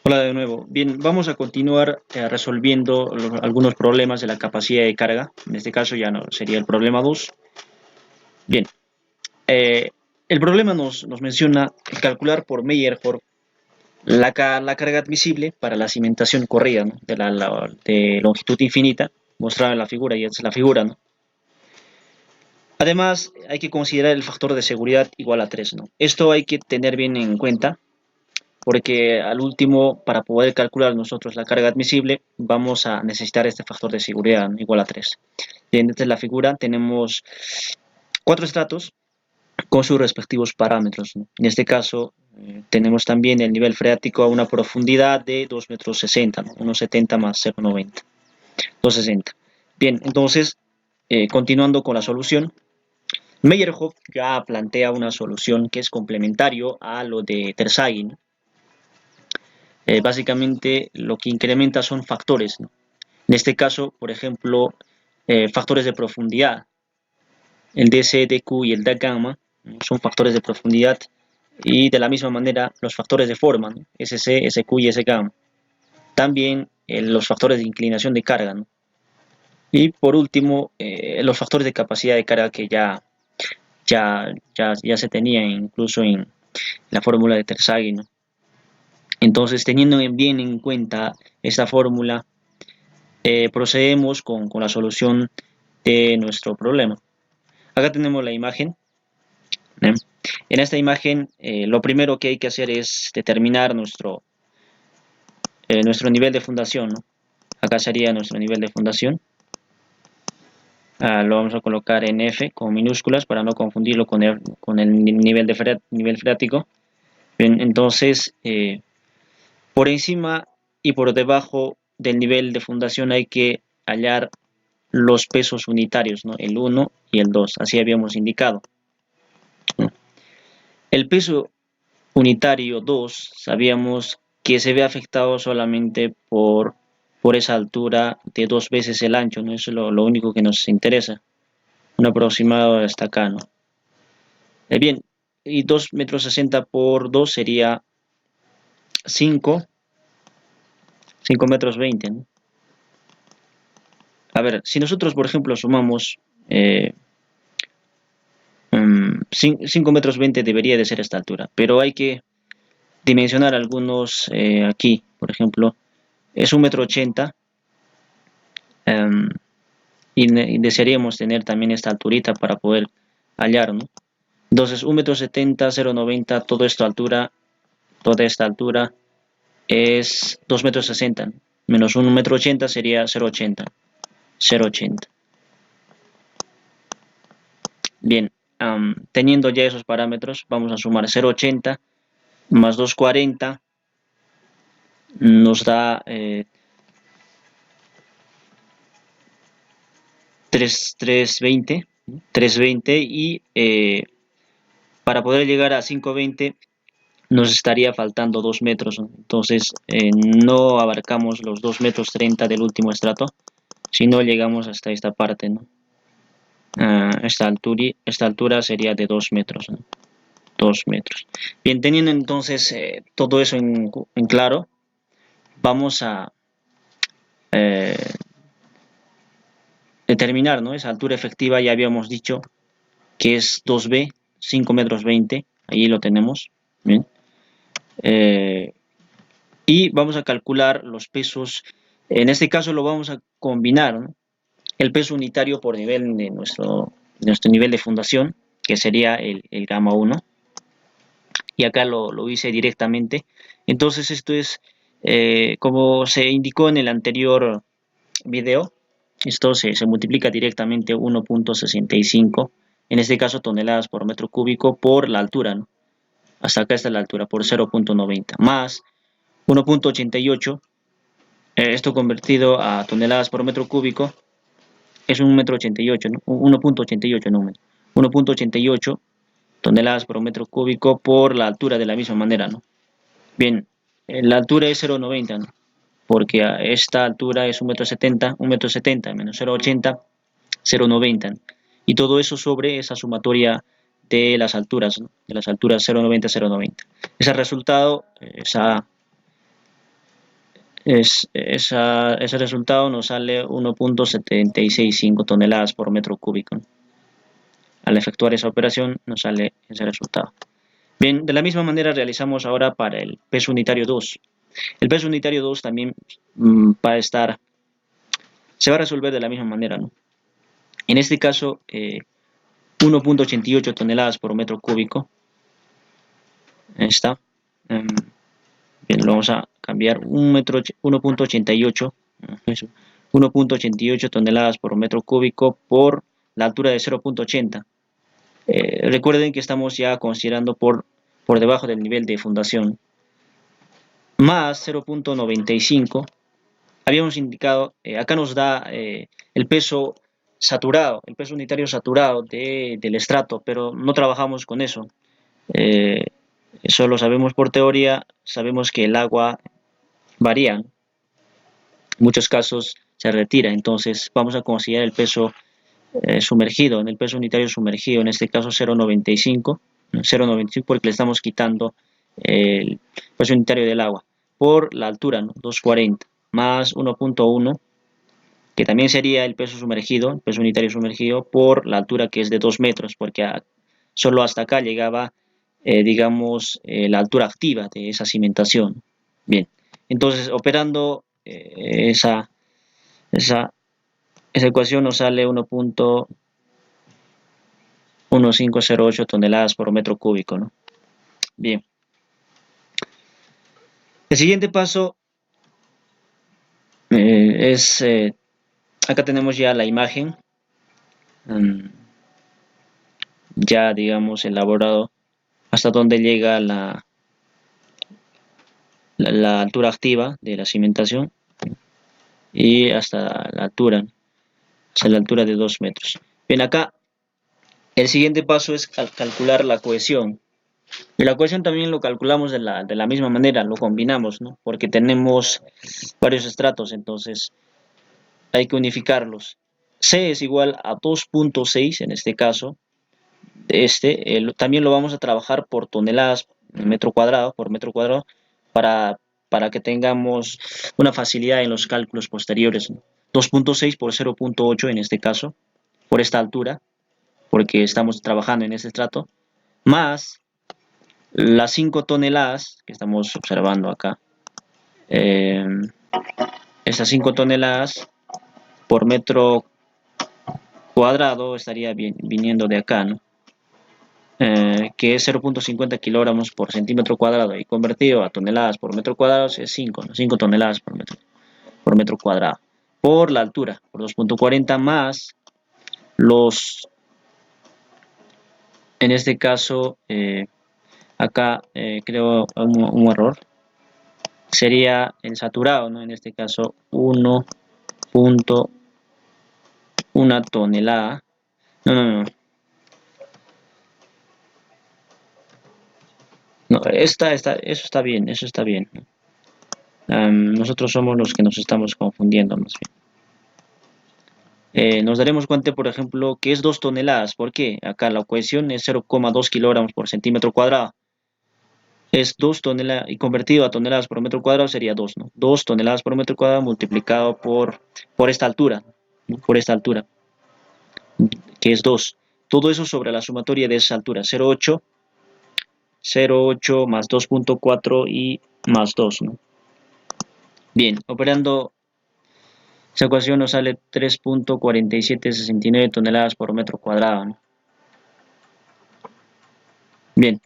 Hola de nuevo. Bien, vamos a continuar resolviendo algunos problemas de la capacidad de carga. En este caso ya no sería el problema 2. Bien, eh, el problema nos menciona calcular por Meyerhoff la carga admisible para la cimentación corrida, ¿no? De longitud infinita, mostrada en la figura, y esta es la figura, ¿no? Además, hay que considerar el factor de seguridad igual a 3, ¿no? Esto hay que tener bien en cuenta porque al último, para poder calcular nosotros la carga admisible, vamos a necesitar este factor de seguridad, ¿no? Igual a 3. Bien, esta es la figura, tenemos 4 estratos con sus respectivos parámetros, ¿no? En este caso, tenemos también el nivel freático a una profundidad de 2,60 m, ¿no? 1,70 más 0,90, 2,60. Bien, entonces, continuando con la solución, Meyerhoff ya plantea una solución que es complementario a lo de Terzaghi, ¿no? Básicamente lo que incrementa son factores, ¿no? En este caso, por ejemplo, factores de profundidad. El DC, DQ y el D gamma, ¿no? Son factores de profundidad, y de la misma manera los factores de forma, ¿no? SC, SQ y S gamma. También los factores de inclinación de carga, ¿no? Y por último, los factores de capacidad de carga que ya se tenían incluso en la fórmula de Terzaghi, ¿no? Entonces, teniendo bien en cuenta esta fórmula, procedemos con la solución de nuestro problema. Acá tenemos la imagen, ¿eh? En esta imagen, lo primero que hay que hacer es determinar nuestro nivel de fundación, ¿no? Acá sería nuestro nivel de fundación. Lo vamos a colocar en F con minúsculas para no confundirlo con el nivel freático. Bien, entonces, por encima y por debajo del nivel de fundación hay que hallar los pesos unitarios, ¿no? El 1 y el 2, así habíamos indicado. El peso unitario 2 sabíamos que se ve afectado solamente por esa altura de 2 veces el ancho, ¿no? Eso es lo único que nos interesa, un aproximado hasta acá, ¿no? Bien, y 2,60 m por 2 sería 5,20 m, ¿no? A ver, si nosotros, por ejemplo, sumamos 5,20 m debería de ser esta altura, pero hay que dimensionar algunos aquí, por ejemplo, es 1,80 m, y desearíamos tener también esta alturita para poder hallar, ¿no? Entonces, 1,70 m, 0,90, toda esta altura es 2,60 m, menos 1,80 m sería 0,80, 0,80. Bien, teniendo ya esos parámetros, vamos a sumar 0,80 más 2,40, nos da 320, y para poder llegar a 5,20 nos estaría faltando 2 metros, ¿no? Entonces, no abarcamos los 2,30 m del último estrato, sino llegamos hasta esta parte, ¿no? Esta altura sería de 2 metros, ¿no? 2 metros. Bien, teniendo entonces todo eso en claro, vamos a determinar, ¿no? Esa altura efectiva. Ya habíamos dicho que es 2B, 5,20 m, ahí lo tenemos. Bien. Y vamos a calcular los pesos. En este caso lo vamos a combinar, ¿no? El peso unitario por nivel de nuestro nivel de fundación, que sería el gamma 1, y acá lo hice directamente. Entonces esto es, como se indicó en el anterior video, esto se multiplica directamente 1,65, en este caso toneladas por metro cúbico, por la altura, ¿no? Hasta acá está la altura, por 0,90, más 1,88, esto convertido a toneladas por metro cúbico es 1,88 m, ¿no? 1,88, no, 1,88 toneladas por metro cúbico por la altura, de la misma manera, ¿no? Bien, la altura es 0,90, ¿no? Porque a esta altura es 1,70 m menos 0,80, 0,90, ¿no? Y todo eso sobre esa sumatoria de las alturas, ¿no? De las alturas 0,90, 0,90. Ese resultado, Ese resultado nos sale 1.765 toneladas por metro cúbico. Al efectuar esa operación nos sale ese resultado. Bien, de la misma manera realizamos ahora para el peso unitario 2. El peso unitario 2 también se va a resolver de la misma manera, ¿no? En este caso, 1.88 toneladas por metro cúbico. Ahí está. Bien, lo vamos a cambiar 1.88 1.88 toneladas por metro cúbico por la altura de 0.80. Recuerden que estamos ya considerando por debajo del nivel de fundación, más 0.95. Habíamos indicado, acá nos da el peso saturado, el peso unitario saturado del estrato, pero no trabajamos con eso. Eso lo sabemos por teoría, sabemos que el agua varía, en muchos casos se retira, entonces vamos a considerar el peso sumergido, en el peso unitario sumergido, en este caso 0.95 porque le estamos quitando el peso unitario del agua por la altura, ¿no? 240 más 1.1, que también sería el peso sumergido, el peso unitario sumergido por la altura, que es de 2 metros, porque solo hasta acá llegaba, digamos, la altura activa de esa cimentación. Bien, entonces operando esa ecuación nos sale 1.1508 toneladas por metro cúbico, ¿no? Bien. El siguiente paso acá tenemos ya la imagen, ya digamos elaborado hasta donde llega la altura activa de la cimentación y hasta la altura de 2 metros. Bien, acá el siguiente paso es calcular la cohesión. Y la cohesión también lo calculamos de la misma manera, lo combinamos, ¿no? Porque tenemos varios estratos, entonces hay que unificarlos. C es igual a 2.6 en este caso. También lo vamos a trabajar por toneladas por metro cuadrado, para que tengamos una facilidad en los cálculos posteriores, ¿no? 2.6 por 0.8 en este caso, por esta altura, porque estamos trabajando en este estrato, más las 5 toneladas que estamos observando acá. Esas 5 toneladas por metro cuadrado estaría viniendo de acá, ¿no? Que es 0.50 kilogramos por centímetro cuadrado, y convertido a toneladas por metro cuadrado es 5, ¿no? 5 toneladas por metro cuadrado, por la altura, por 2.40 más en este caso, acá creo un error, sería el saturado, ¿no? En este caso 1.1 tonelada, no, eso está bien, eso está bien. Nosotros somos los que nos estamos confundiendo más bien. Nos daremos cuenta, por ejemplo, que es 2 toneladas. ¿Por qué? Acá la cohesión es 0,2 kilogramos por centímetro cuadrado. Es 2 toneladas, y convertido a toneladas por metro cuadrado sería 2, ¿no? 2 toneladas por metro cuadrado multiplicado por esta altura, ¿no? Por esta altura, que es 2. Todo eso sobre la sumatoria de esa altura, 0.8 más 2.4 y más 2, ¿no? Bien, operando esa ecuación nos sale 3.4769 toneladas por metro cuadrado, ¿no? Bien,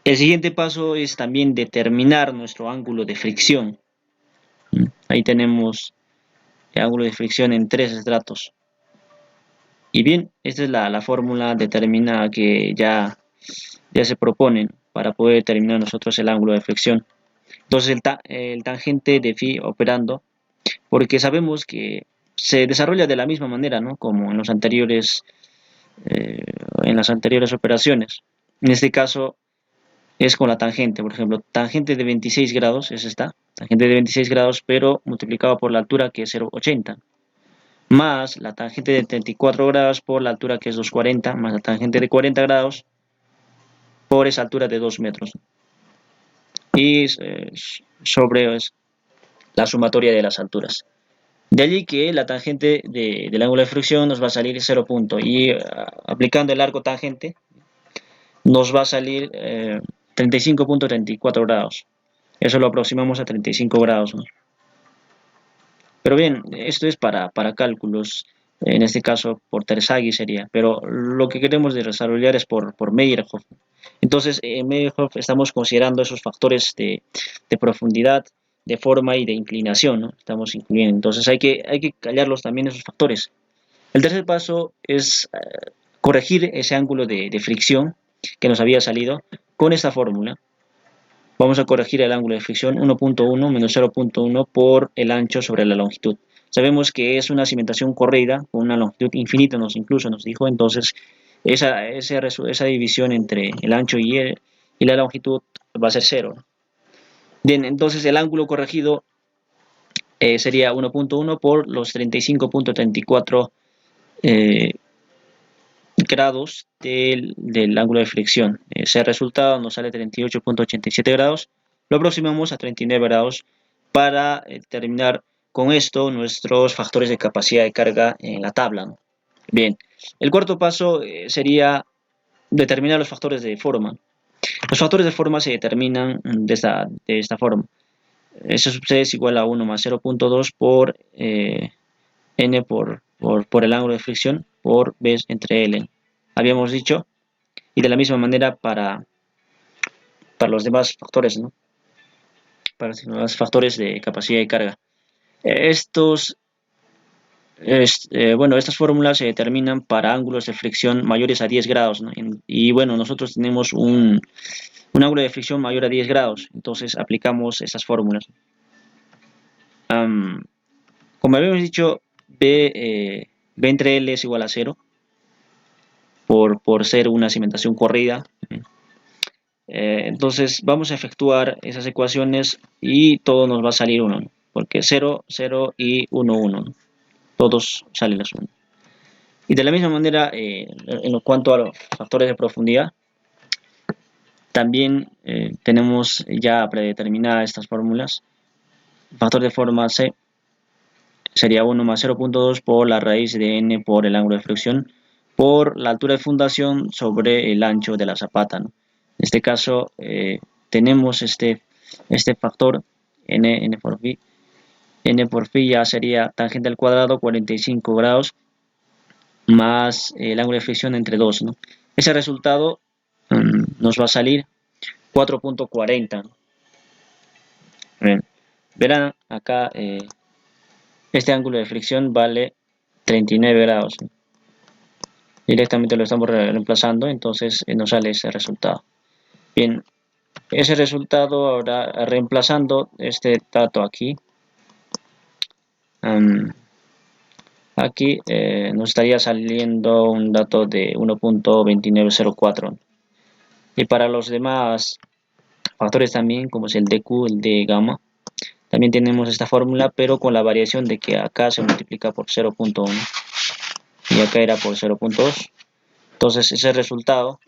el siguiente paso es también determinar nuestro ángulo de fricción. Ahí tenemos el ángulo de fricción en 3 estratos. Y bien, esta es la fórmula determinada que ya se propone para poder determinar nosotros el ángulo de fricción. Entonces el tangente de phi operando, porque sabemos que se desarrolla de la misma manera, ¿no? Como en las anteriores operaciones. En este caso es con la tangente, por ejemplo, tangente de 26 grados, es esta, tangente de 26 grados, pero multiplicado por la altura, que es 0,80, más la tangente de 34 grados por la altura, que es 2,40, más la tangente de 40 grados por esa altura de 2 metros. Y sobre la sumatoria de las alturas. De allí que la tangente del ángulo de fricción nos va a salir 0 punto y aplicando el arco tangente nos va a salir 35.34 grados. Eso lo aproximamos a 35 grados, ¿no? Pero bien, esto es para cálculos, en este caso por Terzaghi sería, pero lo que queremos desarrollar es por Meyerhof. Entonces, en Meyerhof estamos considerando esos factores de profundidad, de forma y de inclinación, ¿no? Estamos incluyendo. Entonces, hay que callarlos también esos factores. El tercer paso es corregir ese ángulo de fricción que nos había salido con esta fórmula. Vamos a corregir el ángulo de fricción 1.1 menos 0.1 por el ancho sobre la longitud. Sabemos que es una cimentación corrida con una longitud infinita, incluso nos dijo, entonces esa división entre el ancho y la longitud va a ser 0. Bien, entonces el ángulo corregido sería 1.1 por los 35.34 grados del ángulo de fricción. Ese resultado nos sale 38.87 grados. Lo aproximamos a 39 grados para terminar con esto nuestros factores de capacidad de carga en la tabla, ¿no? Bien, el cuarto paso sería determinar los factores de forma. Los factores de forma se determinan de esta forma. S sub c es igual a 1 más 0.2 por n por el ángulo de fricción por b entre L. Habíamos dicho, y de la misma manera para los demás factores, ¿no? Para los factores de capacidad de carga. Bueno, estas fórmulas se determinan para ángulos de fricción mayores a 10 grados, ¿no? Y bueno, nosotros tenemos un ángulo de fricción mayor a 10 grados, entonces aplicamos estas fórmulas. Como habíamos dicho, B entre L es igual a 0 por ser una cimentación corrida. Entonces vamos a efectuar esas ecuaciones y todo nos va a salir 1, ¿no? Porque 0, 0 y 1, 1, ¿no? Todos salen los 1. Y de la misma manera, en cuanto a los factores de profundidad, también tenemos ya predeterminadas estas fórmulas. El factor de forma C sería 1 más 0.2 por la raíz de n por el ángulo de fricción por la altura de fundación sobre el ancho de la zapata, ¿no? En este caso tenemos este factor n por phi. N por phi ya sería tangente al cuadrado 45 grados más el ángulo de fricción entre 2, ¿no? Ese resultado nos va a salir 4.40. Verán acá este ángulo de fricción vale 39 grados, ¿no? Directamente lo estamos reemplazando, entonces nos sale ese resultado. Bien, ese resultado ahora reemplazando este dato aquí, aquí nos estaría saliendo un dato de 1.2904. Y para los demás factores también, como es el dq, el d gamma, también tenemos esta fórmula, pero con la variación de que acá se multiplica por 0.1 y acá era por 0.2. Entonces ese resultado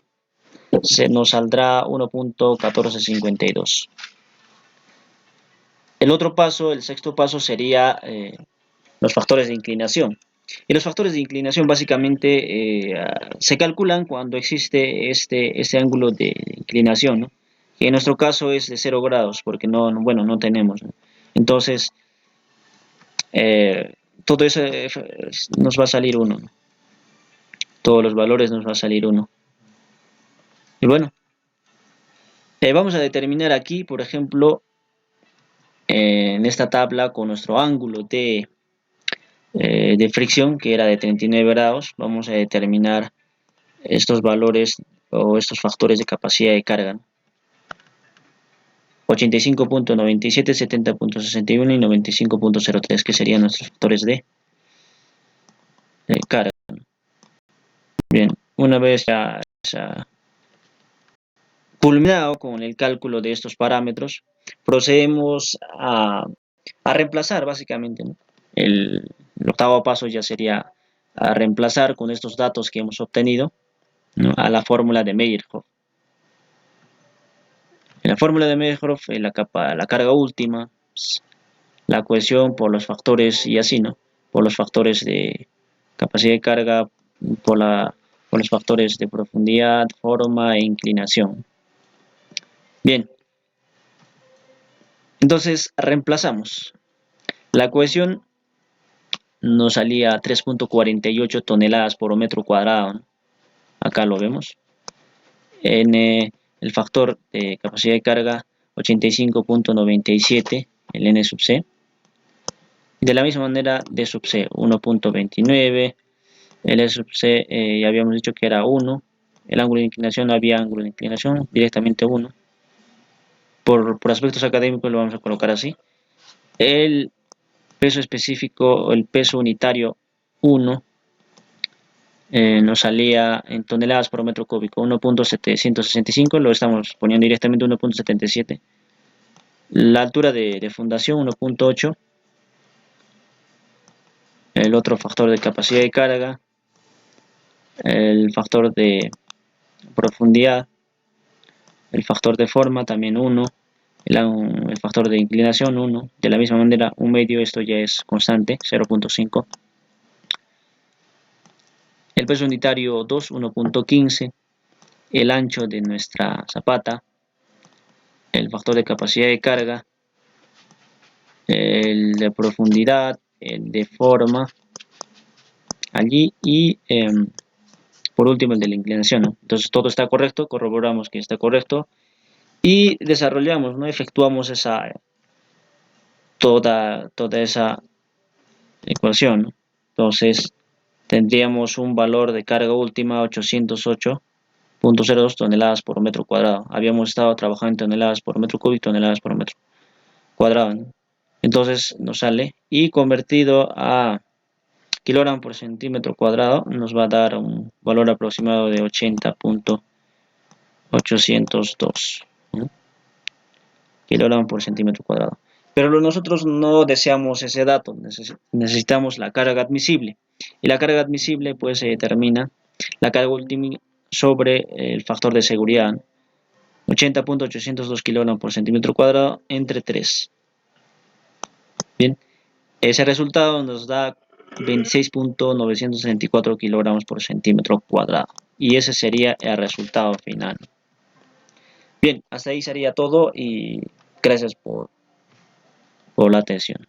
se nos saldrá 1.1452. El otro paso, el sexto paso, sería los factores de inclinación. Y los factores de inclinación básicamente se calculan cuando existe este ángulo de inclinación, ¿no? Que en nuestro caso es de 0 grados, porque bueno, no tenemos, ¿no? Entonces, todo eso nos va a salir 1, ¿no? Todos los valores nos va a salir 1. Y bueno, vamos a determinar aquí, por ejemplo, en esta tabla con nuestro ángulo de fricción, que era de 39 grados, vamos a determinar estos valores o estos factores de capacidad de carga, ¿no? 85.97, 70.61 y 95.03, que serían nuestros factores de carga. Bien, una vez ya culminado con el cálculo de estos parámetros, procedemos a reemplazar básicamente, ¿no? El octavo paso ya sería a reemplazar con estos datos que hemos obtenido, ¿no?, a la fórmula de Meyerhof. En la fórmula de Meyerhof, la carga última, la cohesión por los factores y así, ¿no? Por los factores de capacidad de carga, por los factores de profundidad, forma e inclinación. Bien, entonces reemplazamos. La cohesión nos salía 3.48 toneladas por metro cuadrado, ¿no? Acá lo vemos. En el factor de capacidad de carga 85.97, el N sub C. De la misma manera, D sub C 1.29, el E sub C ya habíamos dicho que era 1, el ángulo de inclinación no había ángulo de inclinación, directamente 1. Por aspectos académicos lo vamos a colocar así. El peso específico, el peso unitario 1, nos salía en toneladas por metro cúbico, 1.765, lo estamos poniendo directamente 1.77. La altura de fundación 1.8. El otro factor de capacidad de carga, el factor de profundidad, el factor de forma también 1, el factor de inclinación 1, de la misma manera un medio, esto ya es constante, 0.5. El peso unitario 2, 1.15, el ancho de nuestra zapata, el factor de capacidad de carga, el de profundidad, el de forma, allí, y por último el de la inclinación, ¿no? Entonces todo está correcto, corroboramos que está correcto y desarrollamos, ¿no? Efectuamos toda esa ecuación, ¿no? Entonces tendríamos un valor de carga última 808.02 toneladas por metro cuadrado. Habíamos estado trabajando en toneladas por metro cúbico, toneladas por metro cuadrado, ¿no? Entonces nos sale, y convertido a kilogramos por centímetro cuadrado nos va a dar un valor aproximado de 80.802, ¿no? Kilogramos por centímetro cuadrado. Pero nosotros no deseamos ese dato, necesitamos la carga admisible. Y la carga admisible pues se determina la carga última sobre el factor de seguridad, 80.802 kilogramos por centímetro cuadrado entre 3. Bien, ese resultado nos da 26.964 kilogramos por centímetro cuadrado. Y ese sería el resultado final. Bien, hasta ahí sería todo y gracias por la atención.